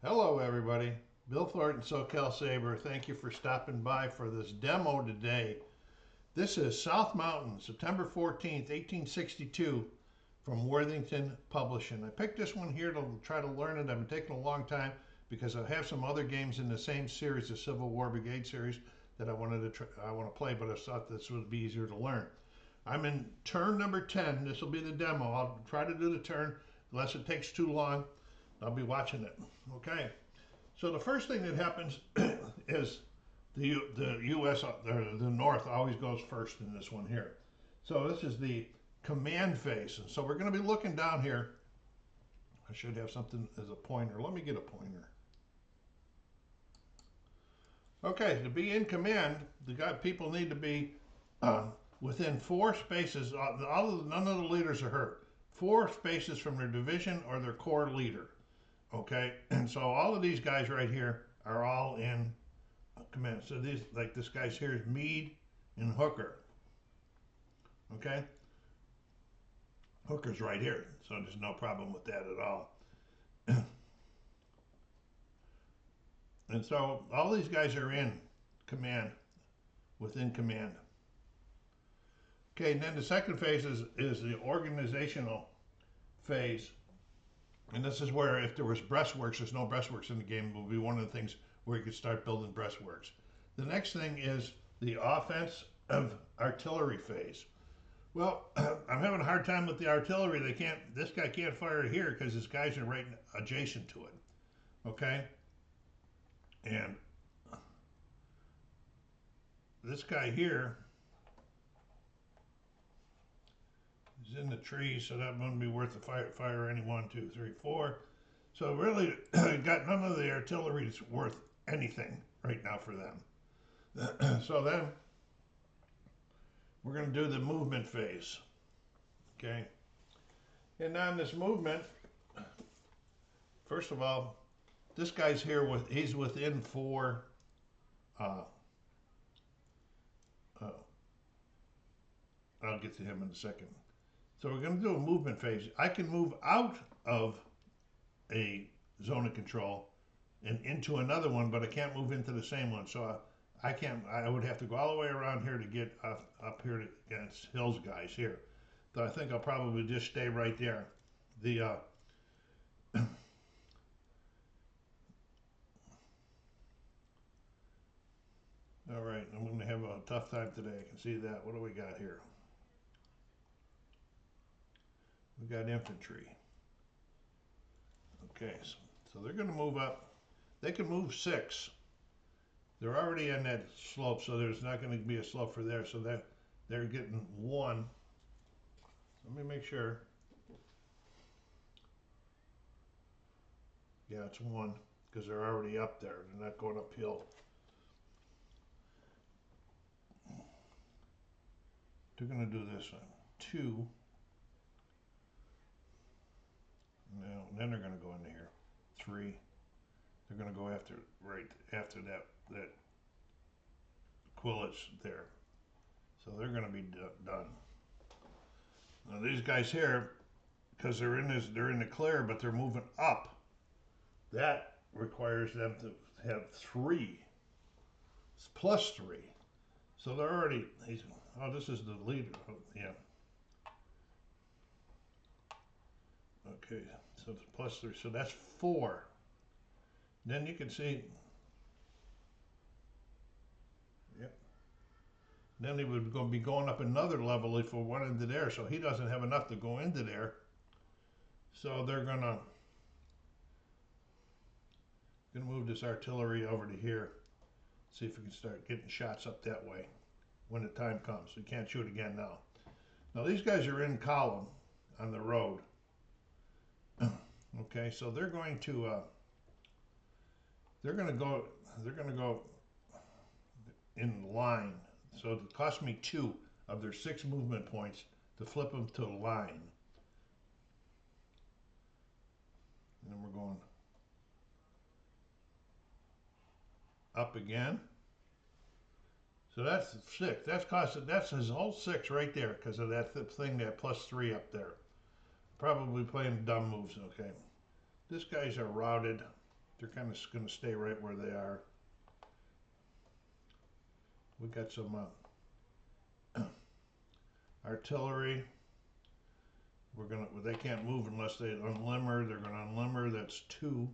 Hello everybody, Bill Thornton, SoCal Saber. Thank you for stopping by for this demo today. This is South Mountain, September 14th, 1862 from Worthington Publishing. I picked this one here to try to learn it. I've been taking a long time because I have some other games in the same series, the Civil War Brigade series, that I want to play, but I thought this would be easier to learn. I'm in turn number 10. This will be the demo. I'll try to do the turn unless it takes too long. I'll be watching it. Okay. So the first thing that happens is the U.S. the North always goes first in this one here. So this is the command phase, and so we're going to be looking down here. I should have something as a pointer. Let me get a pointer. Okay, to be in command, people need to be within 4 spaces. None of the leaders are hurt. 4 spaces from their division or their corps leader. Okay, and so all of these guys right here are all in command. So these, like this guy's here is Meade and Hooker. Okay, Hooker's right here, so there's no problem with that at all. And so all these guys are in command, within command. Okay, and then the second phase is the organizational phase. And this is where if there was breastworks, there's no breastworks in the game, it will be one of the things where you could start building breastworks. The next thing is the offense of artillery phase. Well, I'm having a hard time with the artillery. This guy can't fire it here because his guys are right adjacent to it. Okay? And this guy here is in the tree, so that wouldn't be worth the fire any 1, 2, 3, 4. So really, got none of the artillery that's worth anything right now for them. So then we're going to do the movement phase. Okay. And on this movement, first of all, this guy's here he's within 4. I'll get to him in a second. So we're going to do a movement phase. I can move out of a zone of control and into another one, but I can't move into the same one. So I would have to go all the way around here to get up here against Hill's guys here. So I think I'll probably just stay right there. The all right, I'm going to have a tough time today. I can see that. What do we got here? We got infantry. Okay, so they're going to move up. They can move 6. They're already on that slope, so there's not going to be a slope for there. So they're getting 1. Let me make sure. Yeah, it's 1 because they're already up there. They're not going uphill. They're going to do this one. 2. Now, then they're going to go into here. 3. They're going to go right after that Quillets there. So they're going to be done. Now these guys here, because they're in the clear, but they're moving up. That requires them to have 3. It's plus 3. So they're already. This is the leader. Oh, yeah. Okay, so it's plus 3. So that's 4. Then you can see. Yep. Then he would be going up another level if we went into there. So he doesn't have enough to go into there. So they're gonna move this artillery over to here. See if we can start getting shots up that way when the time comes. We can't shoot again now. Now these guys are in column on the road. Okay, so they're going to go in line. So it cost me 2 of their 6 movement points to flip them to a line. And then we're going up again. So that's 6. That's his whole 6 right there because of that thing, that plus 3 up there. Probably playing dumb moves. Okay, these guys are routed. they're kind of going to stay right where they are. We got some artillery. They can't move unless they unlimber. They're going to unlimber. That's 2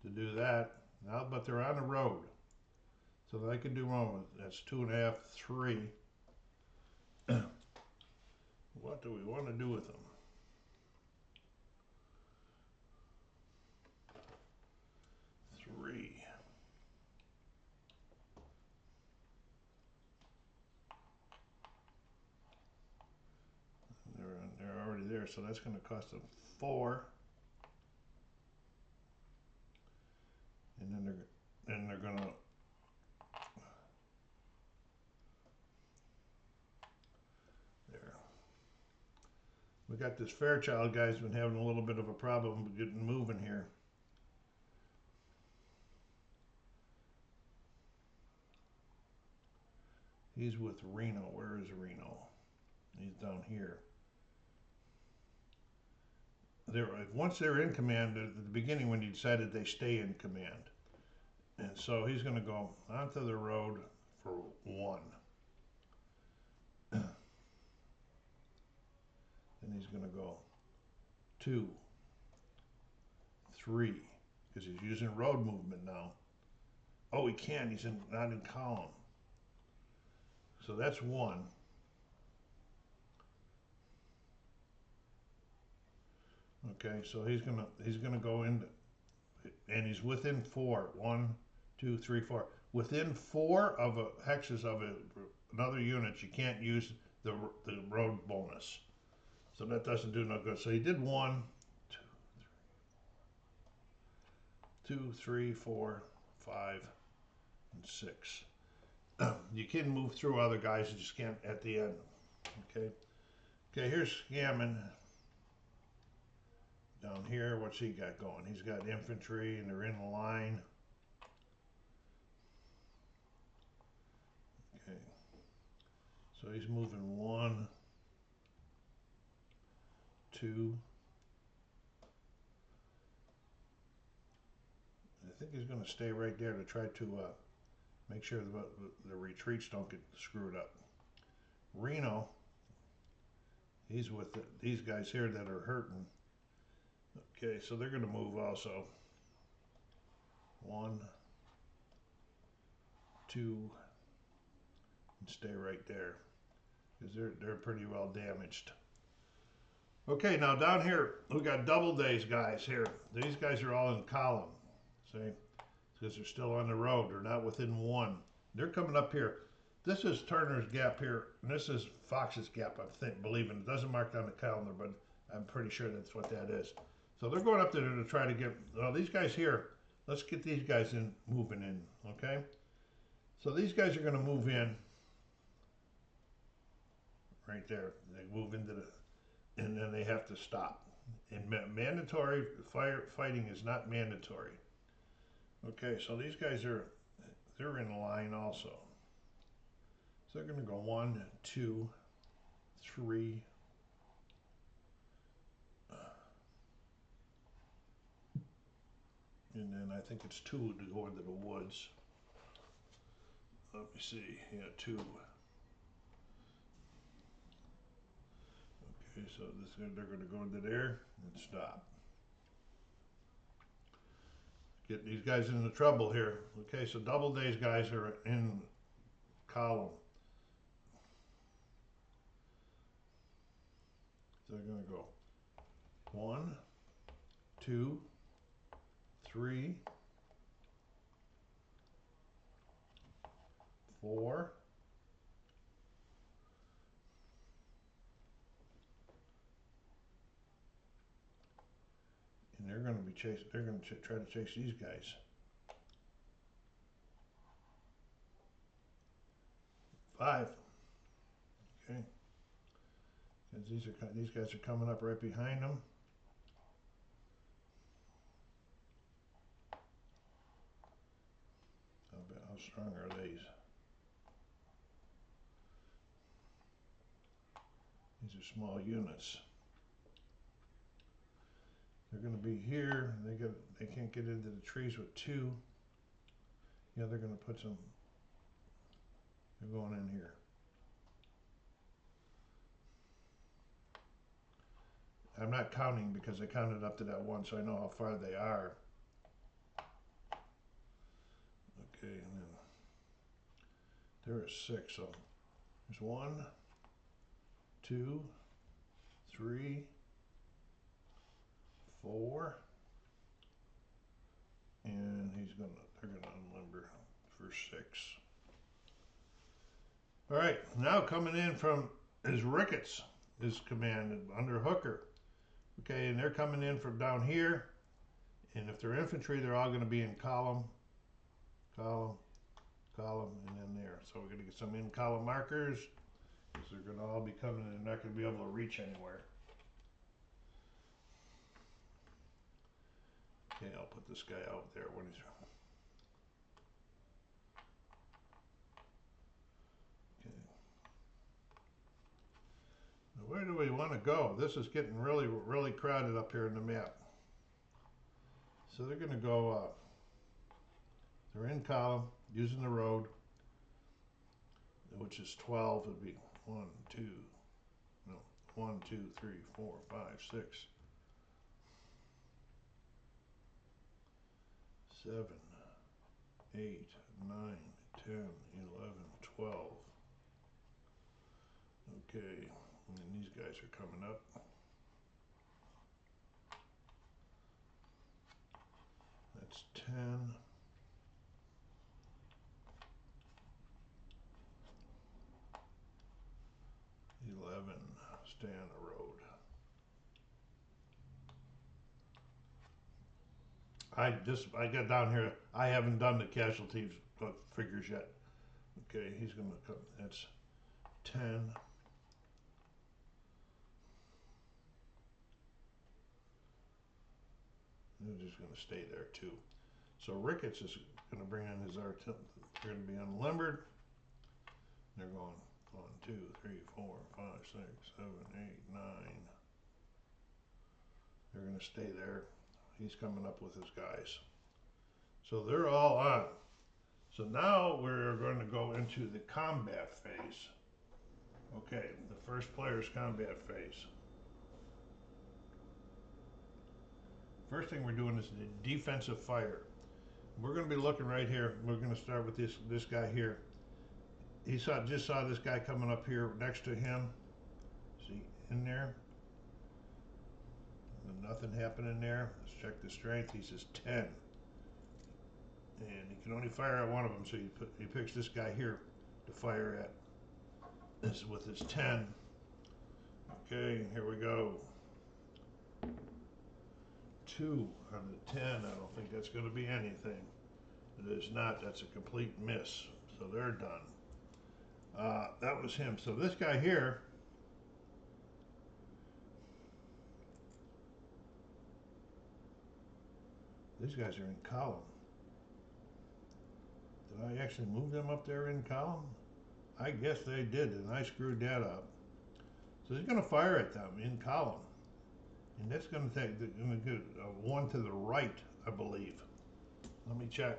to do that. Now, but they're on the road, so they can do more. That's 2.5, 3. What do we want to do with them? Three. They're already there, so that's going to cost them 4. And then they're going to there. We got this Fairchild guy's been having a little bit of a problem getting moving here. He's with Reno. Where is Reno? He's down here. Once they're in command, at the beginning when you decided they stay in command. And so he's going to go onto the road for 1. Then he's going to go 2, 3, because he's using road movement now. Oh, he can. He's not in column. So that's 1. Okay, so he's gonna go into, and he's within 4. 1, 2, 3, 4. Within 4 of hexes of another unit, you can't use the road bonus. So that doesn't do no good. So he did 1, 2, 3, 4, 5, and 6. You can move through other guys, you just can't at the end. Okay. Okay, here's Scammon. Down here, what's he got going? He's got infantry and they're in the line. Okay. So he's moving 1, 2. I think he's going to stay right there to try to make sure the retreats don't get screwed up. Reno, he's with these guys here that are hurting. Okay, so they're going to move also. 1, 2, and stay right there because they're pretty well damaged. Okay, now down here we got Doubleday's guys here. These guys are all in column. See, because they're still on the road. They're not within 1. They're coming up here. This is Turner's Gap here, and this is Fox's Gap. I believe it doesn't mark on the calendar, but I'm pretty sure that's what that is. So they're going up there to try to get, well, these guys here, let's get these guys moving in, okay? So these guys are going to move in right there. They move into and then they have to stop. And mandatory fighting is not mandatory. Okay, so these guys they're in line also. So they're going to go 1, 2, 3. And then I think it's 2 to go into the woods. Let me see. Yeah, 2. Okay, so they're going to go into there and stop. Get these guys into trouble here. Okay, so Doubleday's guys are in column. So they're going to go 1, 2, 3, 4, and they're going to be chasing. They're going to try to chase these guys. 5. Okay. Because these guys are coming up right behind them. How strong are these? These are small units. They're going to be here. They can't get into the trees with 2. Yeah, they're going to put some. They're going in here. I'm not counting because I counted up to that 1, so I know how far they are. Okay, and then there is 6. So there's 1, 2, 3, 4, and they're gonna unlimber for 6. All right, now coming in from is Ricketts, is commanded under Hooker. Okay, and they're coming in from down here, and if they're infantry, they're all going to be in column, column, column, and then there. So we're going to get some in column markers, because they're going to all be coming, and they're not going to be able to reach anywhere. Okay, I'll put this guy out there when he's. Okay. Now where do we want to go? This is getting really, really crowded up here in the map. So they're going to go, they're in column, using the road, which is 12. Would be 1, 2, 3, 4, 5, 6, 7, 8, 9, 10, 11, 12. Okay, and then these guys are coming up. That's 10. 11, stay on the road. I got down here, I haven't done the casualties figures yet. Okay, he's gonna come, that's 10. They're just gonna stay there too. So Ricketts is gonna bring in his artillery, they're gonna be unlimbered. They're going 1, 2, 3, 4, 5, 6, 7, 8, 9. They're going to stay there. He's coming up with his guys. So they're all on. So now we're going to go into the combat phase. Okay, the first player's combat phase. First thing we're doing is the defensive fire. We're going to be looking right here. We're going to start with this guy here. He just saw this guy coming up here next to him. See, in there? And nothing happening there. Let's check the strength. He says 10. And he can only fire at one of them, so he picks this guy here to fire at. This is with his 10. Okay, here we go. 2 on the 10. I don't think that's going to be anything. It is not. That's a complete miss. So they're done. That was him. So this guy here, these guys are in column. Did I actually move them up there in column? I guess they did, and I screwed that up. So he's going to fire at them in column. And that's going to take, they're going to get one to the right, I believe. Let me check.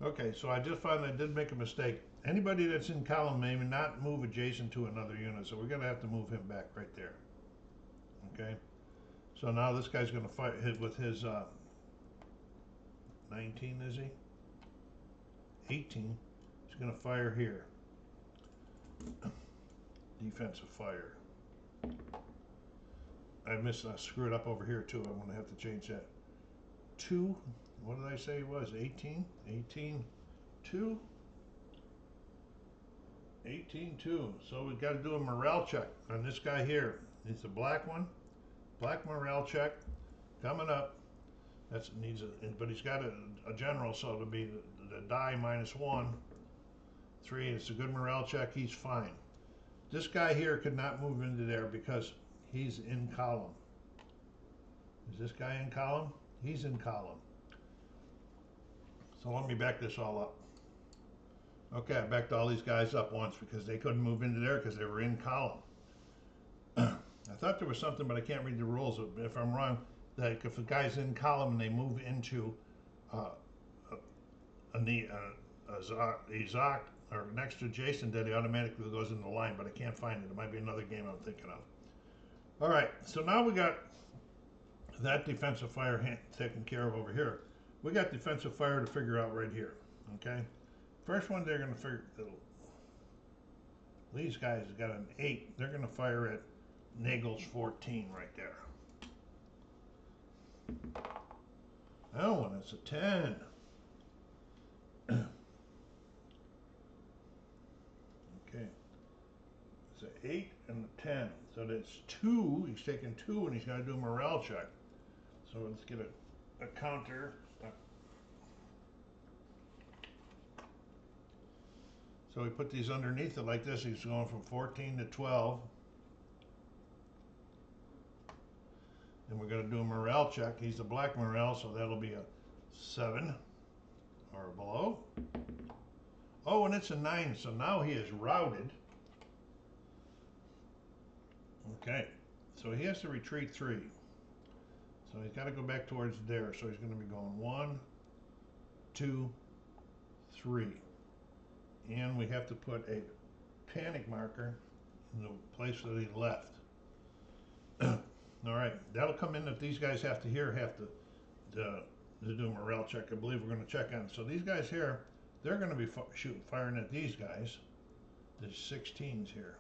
Okay, so I just found I did make a mistake. Anybody that's in column may not move adjacent to another unit, so we're going to have to move him back right there. Okay, so now this guy's going to hit with his 19, is he? 18. He's going to fire here. Defensive fire. I screwed up over here too. I'm going to have to change that. 2. What did I say it was? 18? 18, 2. 18, 2. So we've got to do a morale check on this guy here. It's a black one. Black morale check coming up. That needs but he's got a general, so it'll be the die -1. 3. It's a good morale check. He's fine. This guy here could not move into there because he's in column. Is this guy in column? He's in column. So let me back this all up. Okay, I backed all these guys up once because they couldn't move into there because they were in column. I thought there was something, but I can't read the rules. If I'm wrong, that if a guy's in column and they move into uh, a Zoc or next to Jason, then he automatically goes in the line, but I can't find it. It might be another game I'm thinking of. All right, so now we got that defensive fire taken care of over here. We got defensive fire to figure out right here, okay? First one they're going to figure, these guys got an 8. They're going to fire at Nagel's 14 right there. Oh, and it's a 10. Okay. It's an 8 and a 10. So that's 2. He's taking 2 and he's going to do a morale check. So let's get a counter. So we put these underneath it like this. He's going from 14 to 12. And we're going to do a morale check. He's a black morale, so that'll be a 7 or below. Oh, and it's a 9, so now he is routed. Okay, so he has to retreat 3. So he's got to go back towards there. So he's going to be going 1, 2, 3. And we have to put a panic marker in the place that he left. All right, that'll come in if these guys have to do a morale check. I believe we're going to check on. So these guys here, they're going to be firing at these guys. There's 16s here.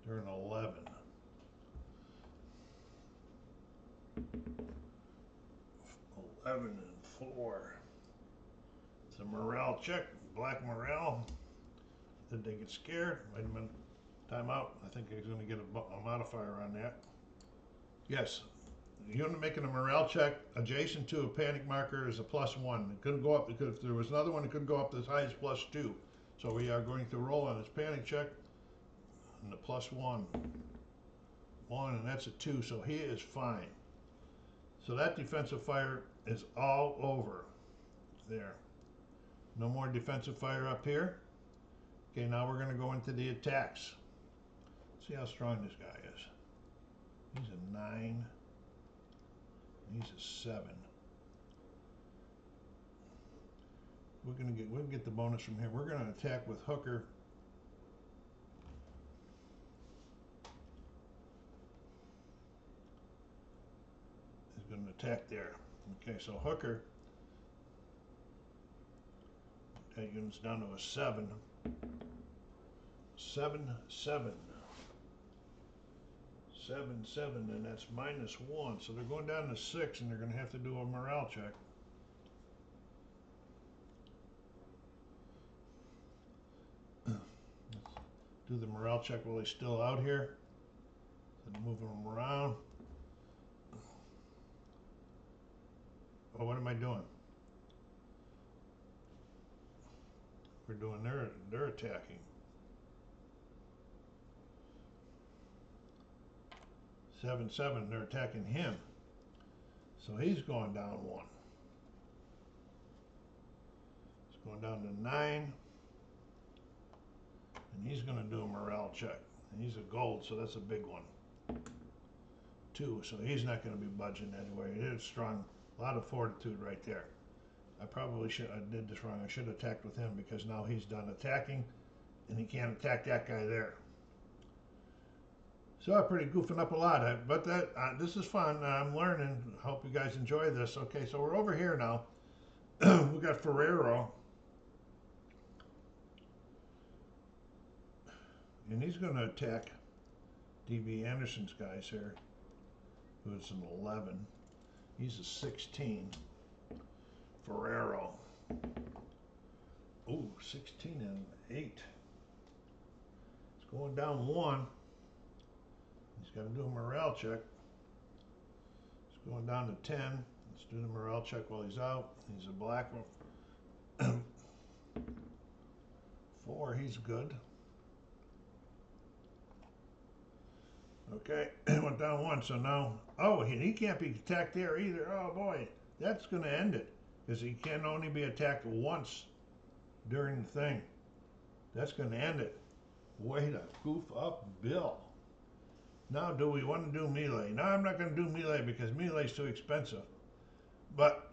They're an 11. And 4. It's a morale check, black morale. Did they get scared? Wait a minute. Time out. I think he's going to get a modifier on that. Yes. Unit making a morale check adjacent to a panic marker is a +1. It couldn't go up because if there was another one, it could go up as high as +2. So we are going to roll on his panic check and the +1. 1, and that's a 2, so he is fine. So that defensive fire is all over there. No more defensive fire up here. Okay, now we're going to go into the attacks. See how strong this guy is. He's a 9. He's a 7. We'll get the bonus from here. We're going to attack with Hooker. He's going to attack there. Okay, so Hooker. That unit's down to a 7. 7, 7. 7, 7, and that's -1. So they're going down to 6, and they're going to have to do a morale check. Let's do the morale check while he's still out here. So moving him around. Oh, what am I doing? We're doing they're attacking. 7, 7, they're attacking him. So he's going down 1. He's going down to 9. And he's going to do a morale check. And he's a gold, so that's a big one. 2, so he's not going to be budging anyway. It is strong. A lot of fortitude right there. I did this wrong. I should have attacked with him because now he's done attacking and he can't attack that guy there. So I'm pretty goofing up a lot, but this is fun. I'm learning. Hope you guys enjoy this. Okay, so we're over here now. We got Ferrero. And he's going to attack D.B. Anderson's guys here, who's an 11. He's a 16. Ferrero. Ooh, 16 and 8. It's going down 1. He's got to do a morale check. It's going down to 10. Let's do the morale check while he's out. He's a black one. 4, he's good. Okay, went down 1, so now, oh, he can't be attacked there either. Oh boy, that's going to end it, because he can only be attacked once during the thing. That's going to end it. Way to goof up, Bill. Now, do we want to do melee? No, I'm not going to do melee because melee is too expensive. But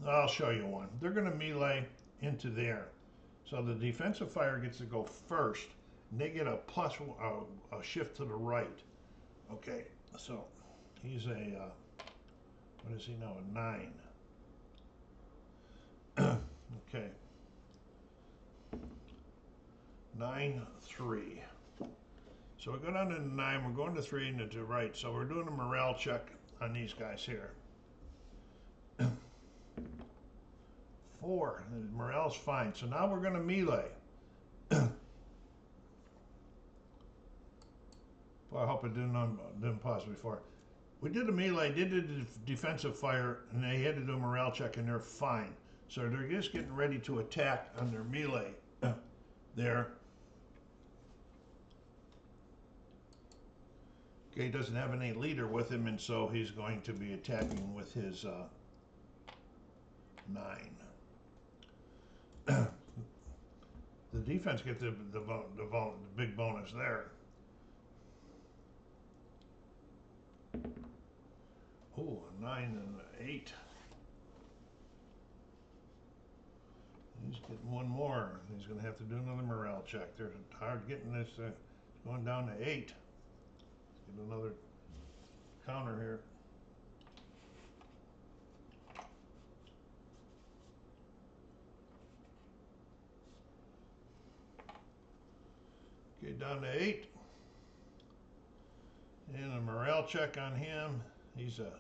I'll show you one. They're going to melee into there. So the defensive fire gets to go first. And they get a plus a shift to the right. Okay, so he's a, what is he now? A 9. Okay. 9, 3. So we go down to 9, we're going to 3 and to the right. So we're doing a morale check on these guys here. 4, and morale's fine. So now we're going to melee. Well, I hope it didn't pause before. We did a melee, did a defensive fire, and they had to do a morale check, and they're fine. So they're just getting ready to attack on their melee there. Okay, he doesn't have any leader with him, and so he's going to be attacking with his 9. The defense gets the big bonus there. Oh, a 9 and an 8. He's getting one more. He's going to have to do another morale check. They're hard getting this going down to 8. Let's get another counter here. Okay, down to 8. And a morale check on him. He's a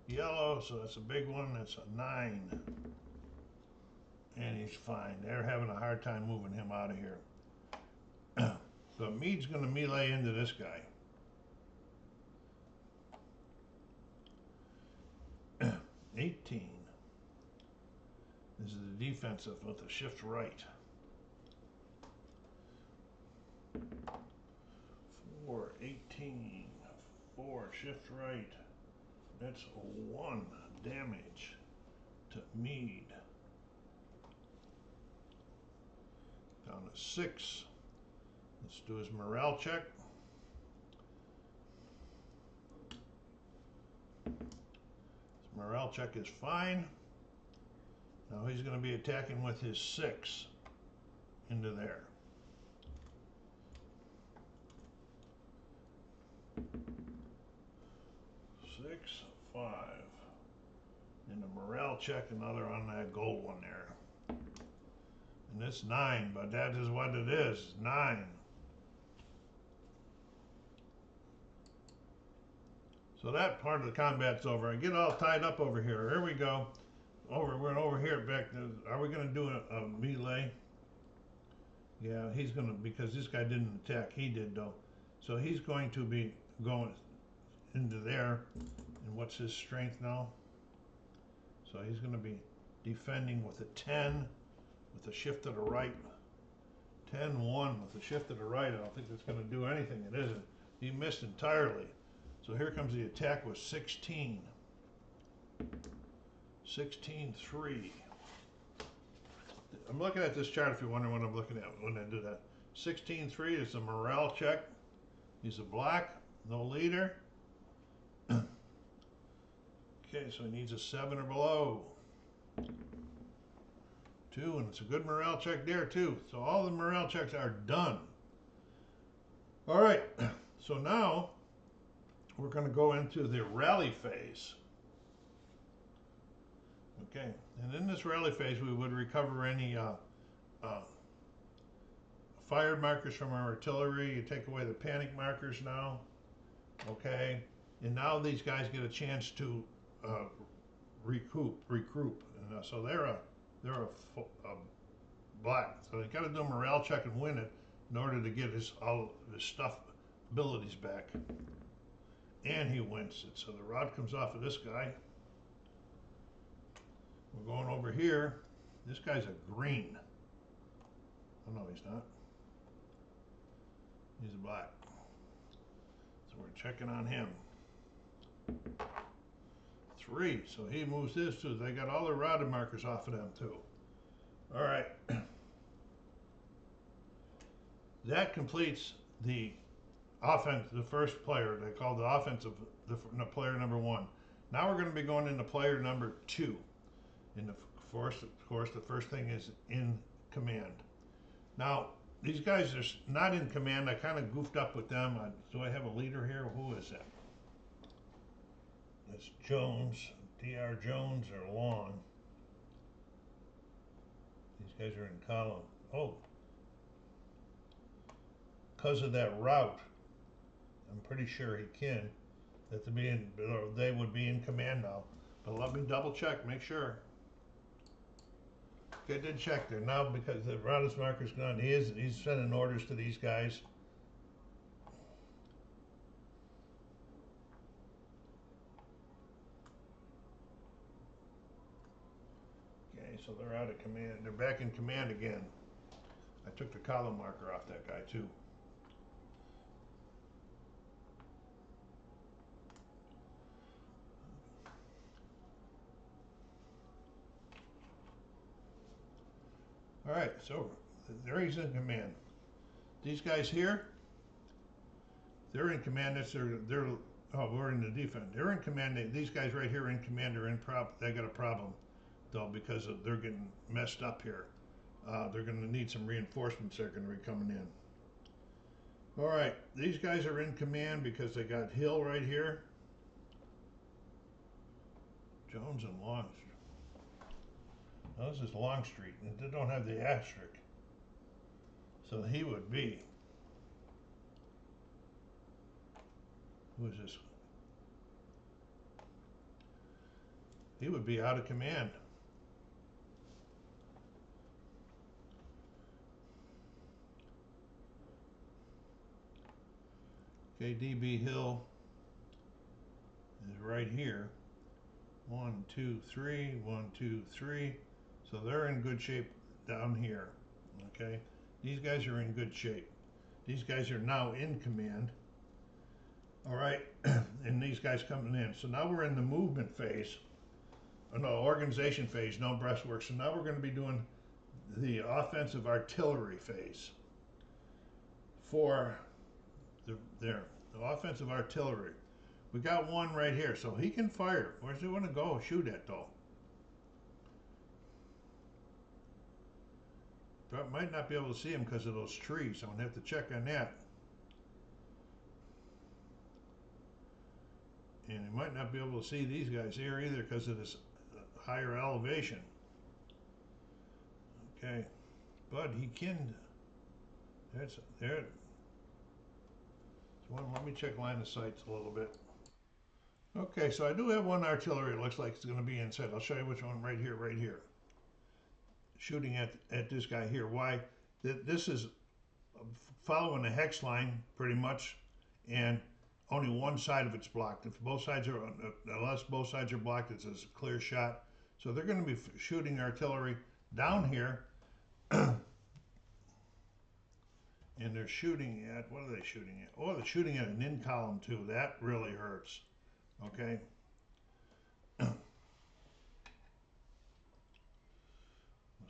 yellow, so that's a big one. That's a 9. And he's fine. They're having a hard time moving him out of here. So Meade's going to melee into this guy. 18. This is the defensive with the shift right. 4, 18. 4, shift right. That's 1 damage to Meade. Down to 6. Let's do his morale check. His morale check is fine. Now he's going to be attacking with his 6 into there. 6, 5. And the morale check, another on that gold one there. And it's 9, but that is what it is, 9. So that part of the combat's over. I get all tied up over here. Here we go. We're over here back. Are we going to do a melee? Yeah, he's going to, because this guy didn't attack. He did, though. So he's going to be going into there. And what's his strength now? So he's going to be defending with a 10 with a shift to the right. 10, 1 with a shift to the right. I don't think that's going to do anything. It isn't. He missed entirely. So here comes the attack with 16. 16, 3. I'm looking at this chart if you're wondering what I'm looking at when I do that. 16, 3 is a morale check. He's a black, no leader. Okay, so he needs a 7 or below. 2, and it's a good morale check there too. So all the morale checks are done. All right, so now we're going to go into the rally phase. Okay, and in this rally phase we would recover any fired markers from our artillery. You take away the panic markers now. Okay, and now these guys get a chance to recruit. And, so they're a black. So they got to do a morale check and win it in order to get all his stuff abilities back. And he wins it. So the rod comes off of this guy. We're going over here. This guy's a green. Oh no, he's not. He's a black. So we're checking on him. 3. So he moves his too. They got all the rotted markers off of them too. All right. That completes the offense, the first player. They call the offensive the player number 1. Now we're going to be going into player number 2. In the of course, the first thing is in command. Now, these guys are not in command. I kind of goofed up with them. Do I have a leader here? Who is that? That's Jones, Dr. Jones or Long. These guys are in column. Oh, because of that route, I'm pretty sure he can. They would be in command now. But let me double check, make sure. Okay, I did check there now because the route is marker's gone. He's sending orders to these guys. Okay, so they're out of command. They're back in command again. I took the column marker off that guy too. All right, so there he's in command. These guys here, they're in command. Oh, we're in the defense. They're in command. These guys right here are in command. They got a problem though because they're getting messed up here. They're going to need some reinforcements. They're going to be coming in. All right, these guys are in command because they got Hill right here. Jones and Long. Now this is Longstreet, and they don't have the asterisk. So he would be. Who is this? He would be out of command. Okay, DB Hill is right here. 1, 2, 3, 1, 2, 3. So they're in good shape down here. Okay, these guys are in good shape. These guys are now in command. All right, and these guys coming in. So now we're in the movement phase. No, organization phase, no breastwork. So now we're going to be doing the offensive artillery phase for the offensive artillery. We got one right here, so he can fire. Where's he want to go shoot at though? But might not be able to see him because of those trees. I'm gonna have to check on that. And he might not be able to see these guys here either because of this higher elevation. Okay, but he can. That's there. So let me check line of sights a little bit. Okay, so I do have one artillery. It looks like it's going to be inside. I'll show you which one right here, right here. Shooting at this guy here. Why? This is following the hex line pretty much, and only one side of it's blocked. If both sides are, unless both sides are blocked, it's a clear shot. So they're going to be shooting artillery down here, and they're shooting at, what are they shooting at? Oh, they're shooting at an in column too. That really hurts. Okay.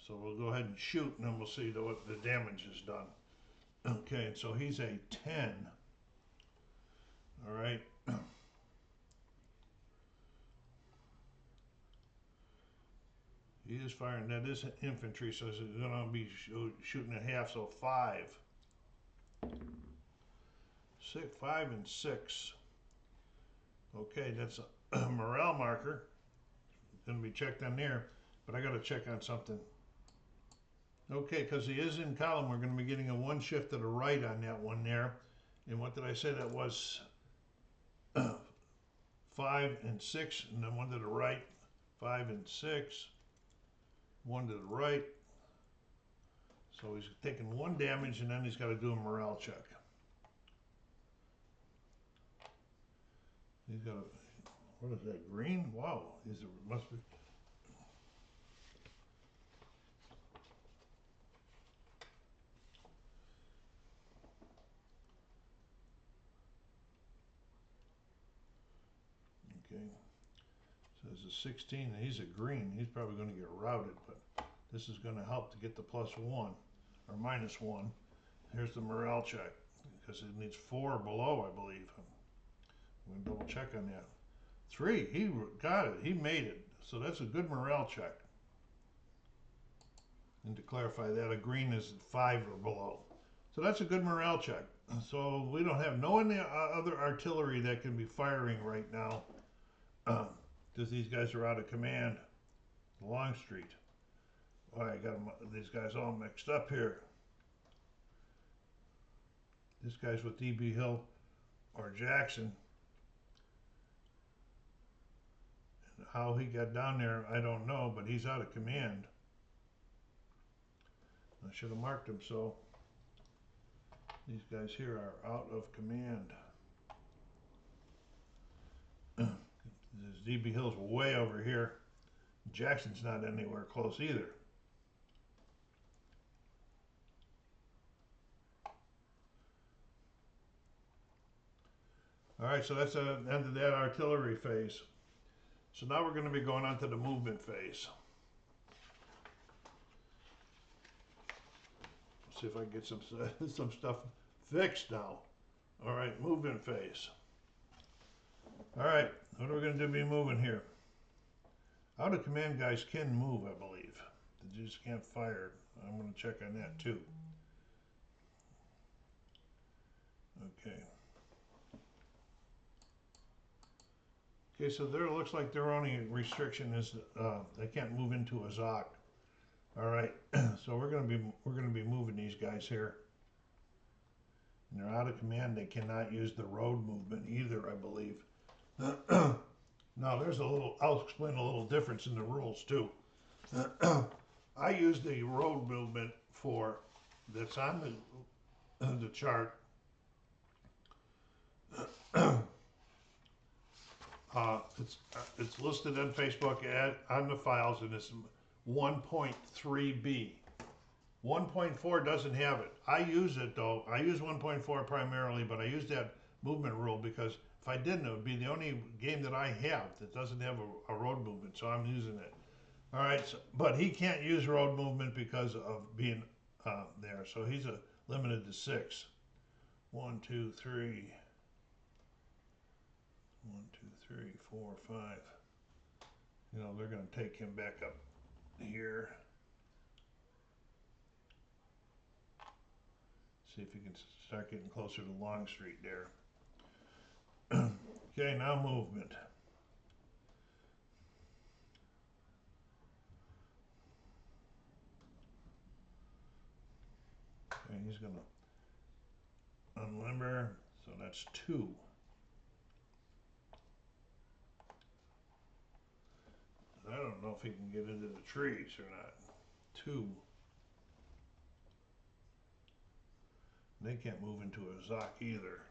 So we'll go ahead and shoot, and then we'll see what the damage is done. Okay, so he's a 10. All right. He is firing. That is infantry, so he's going to be shooting at half, so 5. 5 and 6. Okay, that's a morale marker. Going to be checked on there, but I got to check on something. Okay, because he is in column, we're going to be getting a 1 shift to the right on that one there. And what did I say? That was 5 and 6, and then 1 to the right. 5 and 6. 1 to the right. So he's taking 1 damage, and then he's got to do a morale check. He's got a, what is that, green? Wow, must be. Okay, so there's a 16, and he's a green. He's probably going to get routed, but this is going to help to get the +1 or -1. Here's the morale check. because it needs 4 below, I believe. I'm gonna double check on that. 3, he got it, he made it. So that's a good morale check. And to clarify that, a green is 5 or below. So that's a good morale check. So we don't have no other artillery that can be firing right now, because these guys are out of command. Longstreet. Oh, I got these guys all mixed up here. This guy's with D.B. Hill or Jackson. And how he got down there, I don't know, but he's out of command. I should have marked him so. These guys here are out of command. This D.B. Hill's way over here. Jackson's not anywhere close either. All right, so that's the end of that artillery phase. So now we're going to be going on to the movement phase. See if I can get some stuff fixed now. All right, movement phase. All right, what are we going to be moving here? Out of command guys can move, I believe. They just can't fire. I'm going to check on that too. Okay. Okay, so there looks like their only restriction is they can't move into a ZOC. All right, so we're gonna be moving these guys here. And they're out of command. They cannot use the road movement either, I believe. Now there's I'll explain a little difference in the rules too. I use the road movement that's on the chart. It's listed on Facebook on the files, and it's 1.3b. 1.4 doesn't have it. I use it though. I use 1.4 primarily, but I use that movement rule because if I didn't, it would be the only game that I have that doesn't have a road movement, so I'm using it. All right, so, but he can't use road movement because of being there, so he's limited to 6. 1, 2, 3. 1, 2, 3, 4, 5. You know, they're going to take him back up here. See if he can start getting closer to Longstreet there. Okay, now movement. Okay, he's going to unlimber, so that's 2. I don't know if he can get into the trees or not. 2. They can't move into a ZOC either.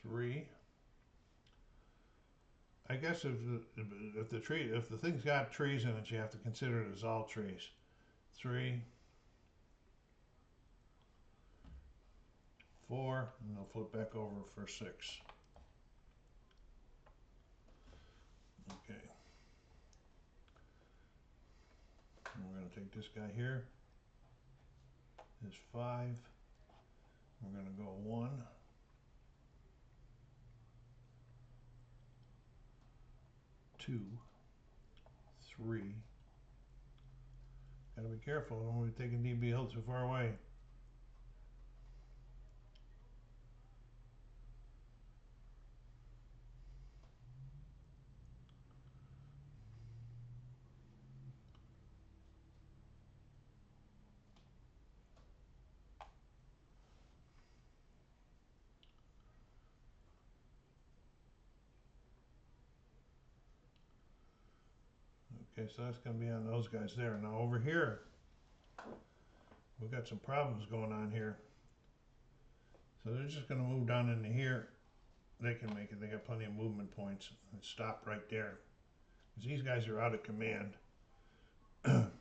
Three. I guess if the thing's got trees in it, you have to consider it as all trees. 3, 4, and they'll flip back over for 6. Okay. And we're going to take this guy here. His 5. We're going to go 1. 2, 3. Gotta be careful, I don't want to be taking DB Hill too far away. Okay, so that's going to be on those guys there. Now over here, we've got some problems going on here. So they're just going to move down into here. They can make it. They got plenty of movement points. And stop right there. Because these guys are out of command. And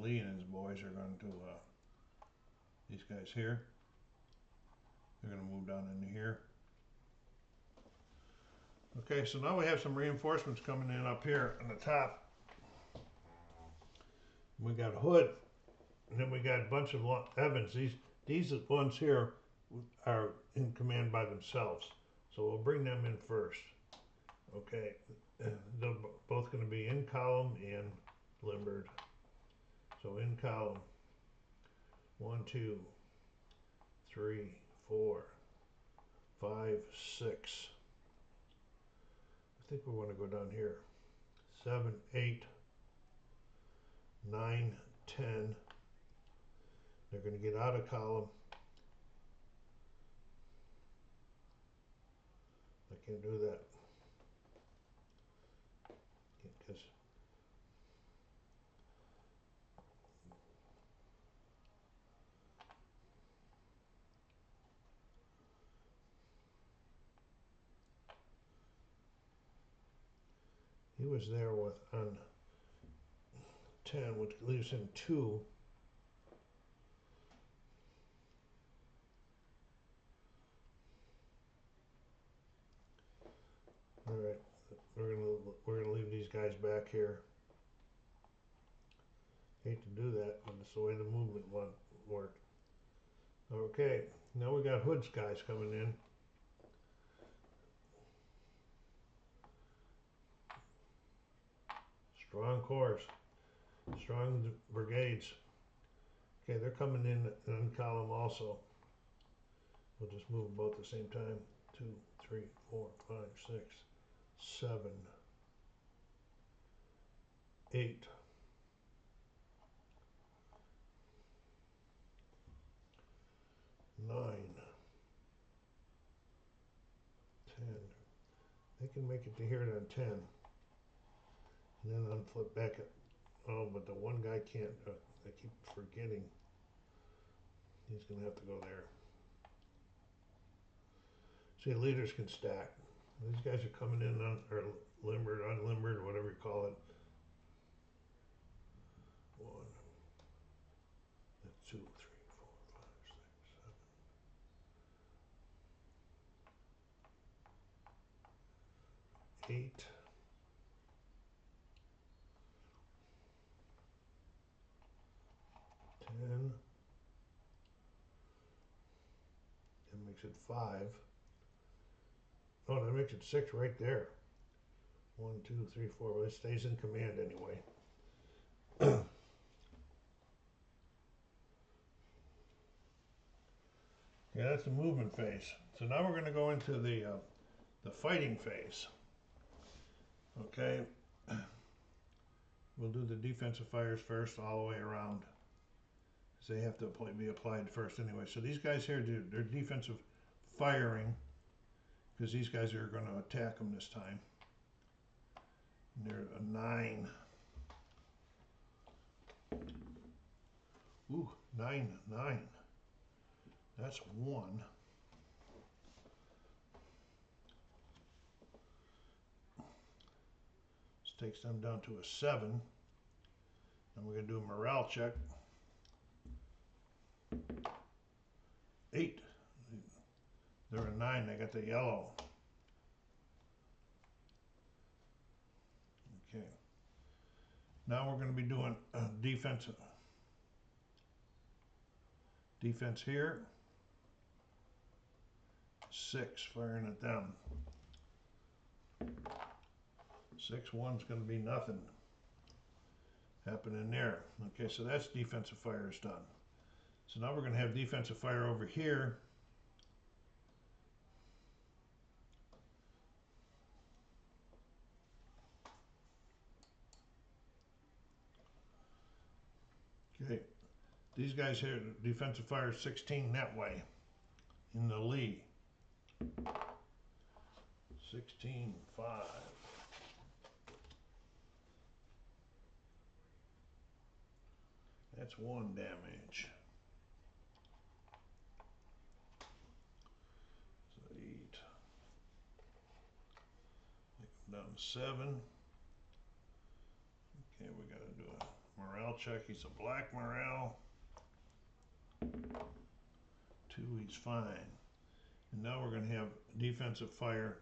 Lee and his boys are going to, these guys here, they're going to move down into here. Okay, so now we have some reinforcements coming in up here on the top. We got Hood, and then we got a bunch of Evans. These ones here are in command by themselves. So we'll bring them in first. Okay, they're both going to be in column and limbered. So in column, 1, 2, 3, 4, 5, 6. I think we want to go down here. 7, 8, 9, 10. They're going to get out of column. I can't do that. Because he was there with on 10, which leaves him 2. All right, we're gonna leave these guys back here. Hate to do that, but it's the way the movement worked. Okay, now we got Hood's guys coming in. Strong corps, strong brigades. Okay, they're coming in column also. We'll just move them both at the same time. 2, 3, 4, 5, 6, 7, 8. 9, 10. They can make it to here on 10. And then unflip back at, oh, but the one guy can't, I keep forgetting. He's gonna have to go there. See, leaders can stack. These guys are coming in on, or limbered, unlimbered, whatever you call it. 1, 2, 3, 4, 5, 6, 7, 8. 10. That makes it 5. Oh, that makes it 6 right there. 1, 2, 3, 4. Well, it stays in command anyway. Yeah, that's the movement phase. So now we're going to go into the fighting phase. Okay. We'll do the defensive fires first all the way around. Because they have to be applied first anyway. So these guys here do their defensive firing. Because these guys are going to attack them this time. And they're a 9. Ooh, 9, 9. That's 1. This takes them down to a 7. And we're going to do a morale check. 8. They're a 9. They got the yellow. Okay. Now we're going to be doing defense here. 6, firing at them. 6, 1's going to be nothing happening there. Okay, so that's defensive fire is done. So now we're going to have defensive fire over here. Okay, these guys here, defensive fire is 16 that way in the lee. 16, 5. That's 1 damage. So 8. Take him down to 7. Okay, we gotta do a morale check. He's a black morale. 2, he's fine. And now we're gonna have defensive fire.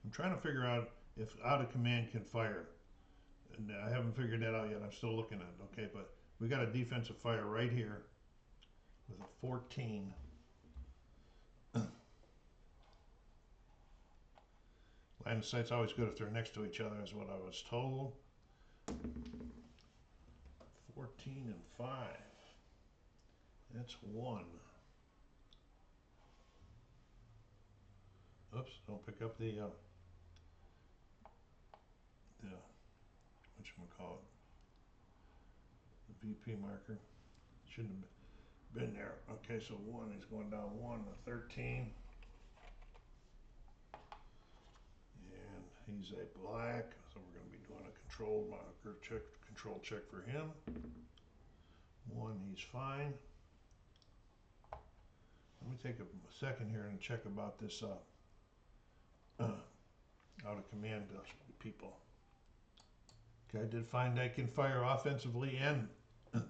I'm trying to figure out if out of command can fire. And I haven't figured that out yet. I'm still looking at it. Okay, but we got a defensive fire right here with a 14. Line of sight's always good if they're next to each other, is what I was told. 14 and 5. That's 1. Oops, don't pick up the whatchamacallit, the VP marker. Shouldn't have been there. Okay, so 1, he's going down 1 to 13. And he's a black, so we're going to be doing a control marker check, control check for him. 1, he's fine. Let me take a second here and check about this out of command people. Okay, I did find I can fire offensively and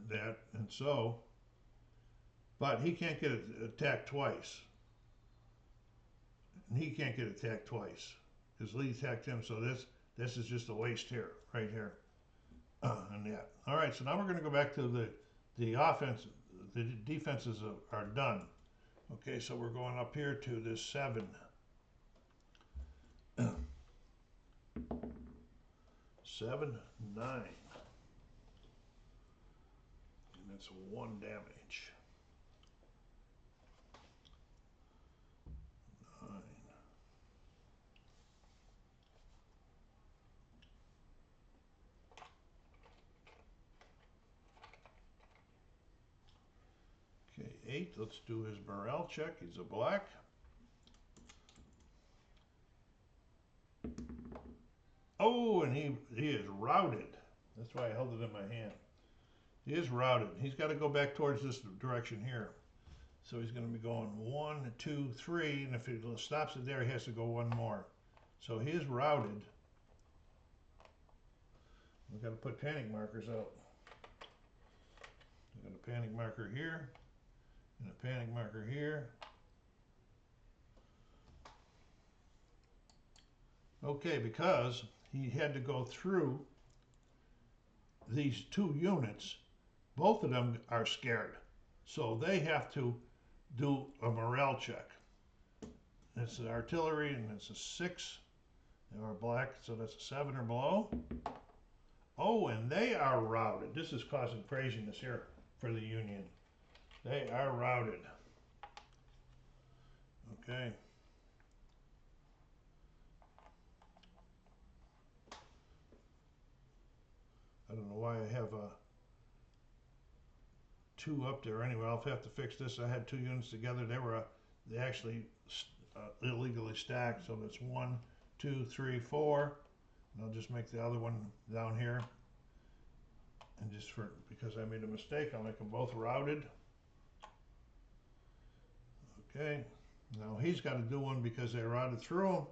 that, and so, but he can't get attacked twice. And he can't get attacked twice because Lee attacked him. So this is just a waste here, right here, and that. All right, so now we're going to go back to the offense. The defenses are done. Okay, so we're going up here to this 7. 7, 9. And that's 1 damage. 9. Okay, 8. Let's do his morale check. He's a black. Oh, and he is routed. That's why I held it in my hand. He is routed. He's got to go back towards this direction here. So he's going to be going 1, 2, 3, and if he stops it there, he has to go 1 more. So he is routed. We've got to put panic markers out. We've got a panic marker here, and a panic marker here. Okay, because he had to go through these 2 units, both of them are scared. So they have to do a morale check. It's an artillery and it's a 6. They are black, so that's a 7 or below. Oh, and they are routed. This is causing craziness here for the Union. They are routed. Okay. I don't know why I have 2 up there. Anyway, I'll have to fix this. I had 2 units together. They actually illegally stacked. So that's 1, 2, 3, 4. And I'll just make the other one down here. And just because I made a mistake, I'll make them both routed. Okay. Now he's got to do one because they routed through him.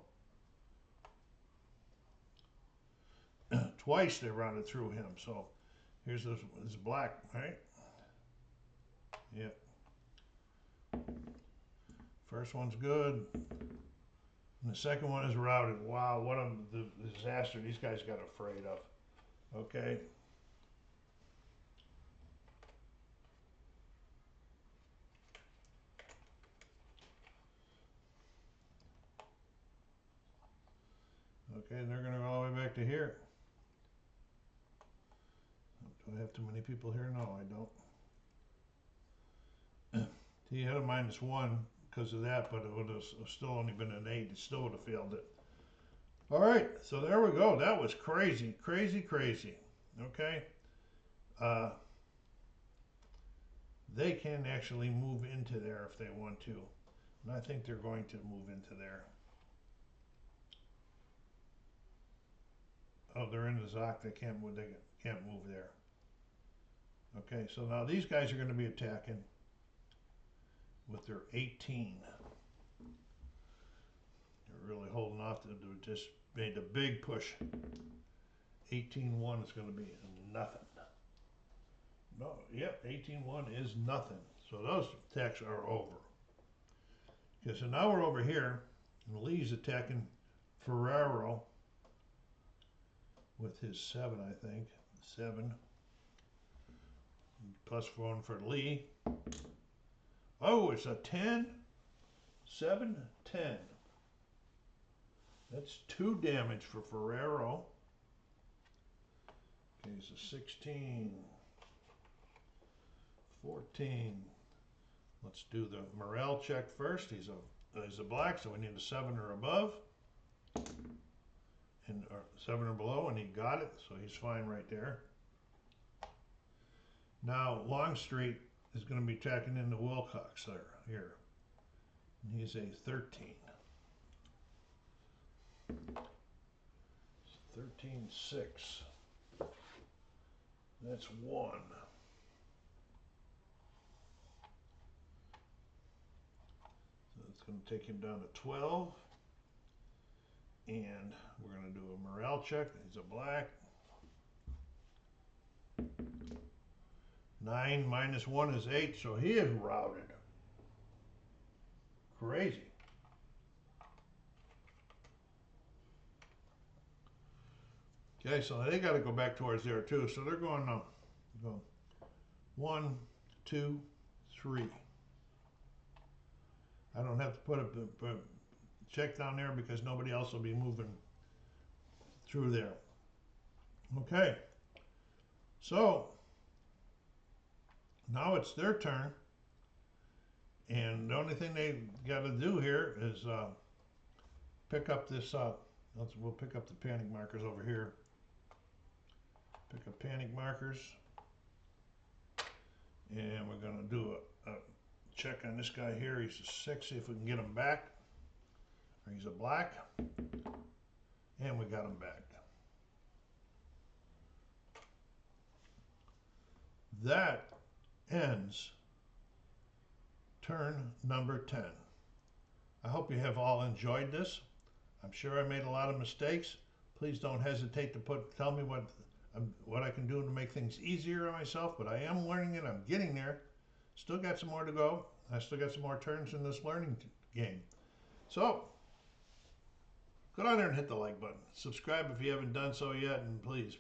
Twice they routed through him. So here's this black, right? Yep. First one's good. And the second one is routed. Wow, what a disaster these guys got afraid of. Okay. Okay, and they're going to go all the way back to here. Do I have too many people here? No, I don't. He had a -1 because of that, but it would have still only been an 8. It still would have failed it. All right, so there we go. That was crazy, crazy, crazy. Okay. They can actually move into there if they want to. And I think they're going to move into there. Oh, they're in the Zoc. They can't move there. Okay, so now these guys are going to be attacking with their 18. They're really holding off. They just made a big push. 18-1 is going to be nothing. No, yep, 18-1 is nothing. So those attacks are over. Okay, so now we're over here, and Lee's attacking Ferraro with his 7, I think. 7. Plus 1 for Lee. Oh, it's a 10. 7, 10. That's 2 damage for Ferraro. Okay, so 16. 14. Let's do the morale check first. He's a black, so we need a 7 or above. And 7 or below, and he got it, so he's fine right there. Now Longstreet is going to be attacking into Wilcox there, here. And he's a 13. 13-6. That's 1. So it's going to take him down to 12. And we're going to do a morale check. He's a black. 9 minus 1 is 8, so he is routed. Crazy. Okay, so they got to go back towards there too. So they're going now. 1, 2, 3. I don't have to put a check down there because nobody else will be moving through there. Okay. So now it's their turn, and the only thing they got to do here is pick up this. We'll pick up the panic markers over here. Pick up panic markers, and we're going to do a check on this guy here. He's a 6. See if we can get him back. He's a black, and we got him back. That ends turn number 10. I hope you have all enjoyed this. I'm sure I made a lot of mistakes. Please don't hesitate to tell me what I can do to make things easier on myself, but I am learning it. I'm getting there. Still got some more to go. I still got some more turns in this learning game. So, go down there and hit the like button. Subscribe if you haven't done so yet, and please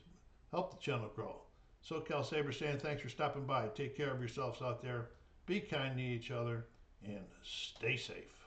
help the channel grow. SoCal Saber saying thanks for stopping by. Take care of yourselves out there. Be kind to each other, and stay safe.